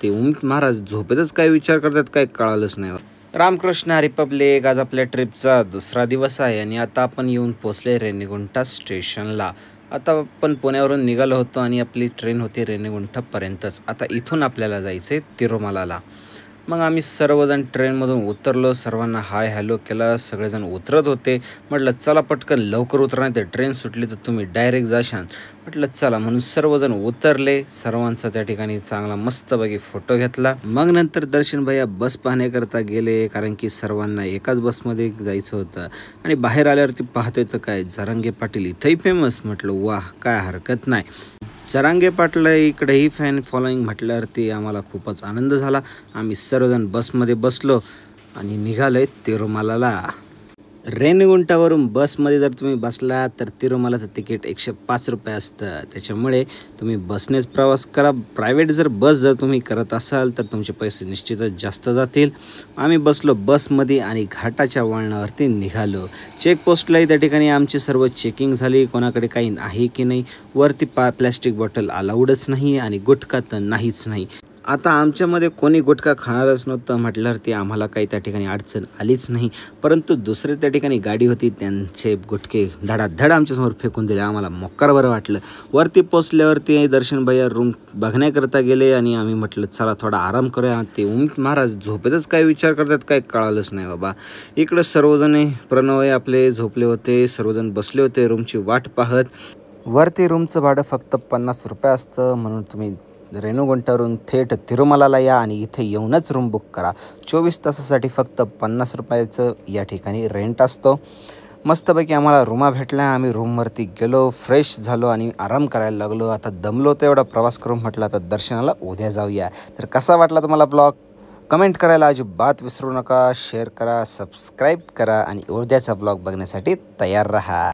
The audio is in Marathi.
ते महाराज झोपेतच काय विचार करतात काय कळालंच नाही. रामकृष्ण हरी पब्लिक. आज आपल्या ट्रिपचा दुसरा दिवस आहे आणि आता आपण येऊन पोचले रेणीगुंटा स्टेशनला. आता आपण पुण्यावरून निघालो होतो आणि आपली ट्रेन होती रेणीगुंटापर्यंतच. आता इथून आपल्याला जायचं आहे तिरुमलाला. मग आम्ही सर्वजण ट्रेनमधून उतरलो, सर्वांना हाय हॅलो केला. सगळेजण उतरत होते. म्हटलं चला पटकन लवकर उतरा, नाही तर ट्रेन सुटली तर तुम्ही डायरेक्ट जाशाल. म्हटलं चला, म्हणून सर्वजण उतरले. सर्वांचा त्या ठिकाणी चांगला मस्तपैकी फोटो घेतला. मग नंतर दर्शन भैया बस पाहण्याकरता गेले, कारण की सर्वांना एकाच बसमध्ये जायचं होतं. आणि बाहेर आल्यावरती पाहतोय तर काय, जरांगे पाटील इथंही फेमस. म्हटलं वाह, काय हरकत नाही. जरांगे पाटील इकडेही फॅन फॉलोईंग म्हटल्यावरती आम्हाला खूपच आनंद झाला. आम्ही सर्वजण बसमध्ये बसलो आणि निघालो आहे तिरुमलाला. रेणीगुंटावरून बसमध्ये जर तुम्ही बसला तर तिरुमलाचं तिकीट 105 रुपये असतं. त्याच्यामुळे तुम्ही बसनेच प्रवास करा. प्रायव्हेट जर बस जर तुम्ही करत असाल तर तुमचे पैसे निश्चितच जास्त जातील. आम्ही बसलो बसमध्ये आणि घाटाच्या वळणावरती निघालो. चेकपोस्टलाही त्या ठिकाणी आमची सर्व चेकिंग झाली, कोणाकडे काही आहे की नाही. वरती प्लॅस्टिक बॉटल अलाउडच नाही आणि गुटखा तर नाहीच नाही. आता आमच्यामध्ये कोणी गुटखा खाणारच नव्हतं म्हटल्यावरती आम्हाला काही त्या ठिकाणी अडचण आलीच नाही. परंतु दुसरे त्या ठिकाणी गाडी होती, त्यांचे गुटखे धडाधड आमच्यासमोर फेकून दिले. आम्हाला मोक्कार बरं वाटलं. वरती पोचल्यावरती दर्शन भैया रूम बघण्याकरता गेले आणि आम्ही म्हटलं चला थोडा आराम करूया. ते महाराज झोपेतच काय विचार करतात काय कळालंच नाही बाबा. इकडं सर्वजण प्रणव आपले झोपले होते, सर्वजण बसले होते रूमची वाट पाहत. वरती रूमचं भाडं फक्त 50 रुपये असतं, म्हणून तुम्ही रेणीगुंटावरून थेट तिरुमलाला या आणि इथे येऊनच रूम बुक करा. 24 तासासाठी फक्त 50 रुपयाचं या ठिकाणी रेंट असतो. मस्तपैकी आम्हाला रूमा भेटल्या. आम्ही रूमवरती गेलो, फ्रेश झालो आणि आराम करायला लागलो. आता दमलो होतो एवढा प्रवास करून, म्हटलं आता दर्शनाला उद्या जाऊया. तर कसा वाटला तुम्हाला ब्लॉग कमेंट करायला अजिबात विसरू नका. शेअर करा, सबस्क्राईब करा आणि उद्याचा ब्लॉग बघण्यासाठी तयार राहा.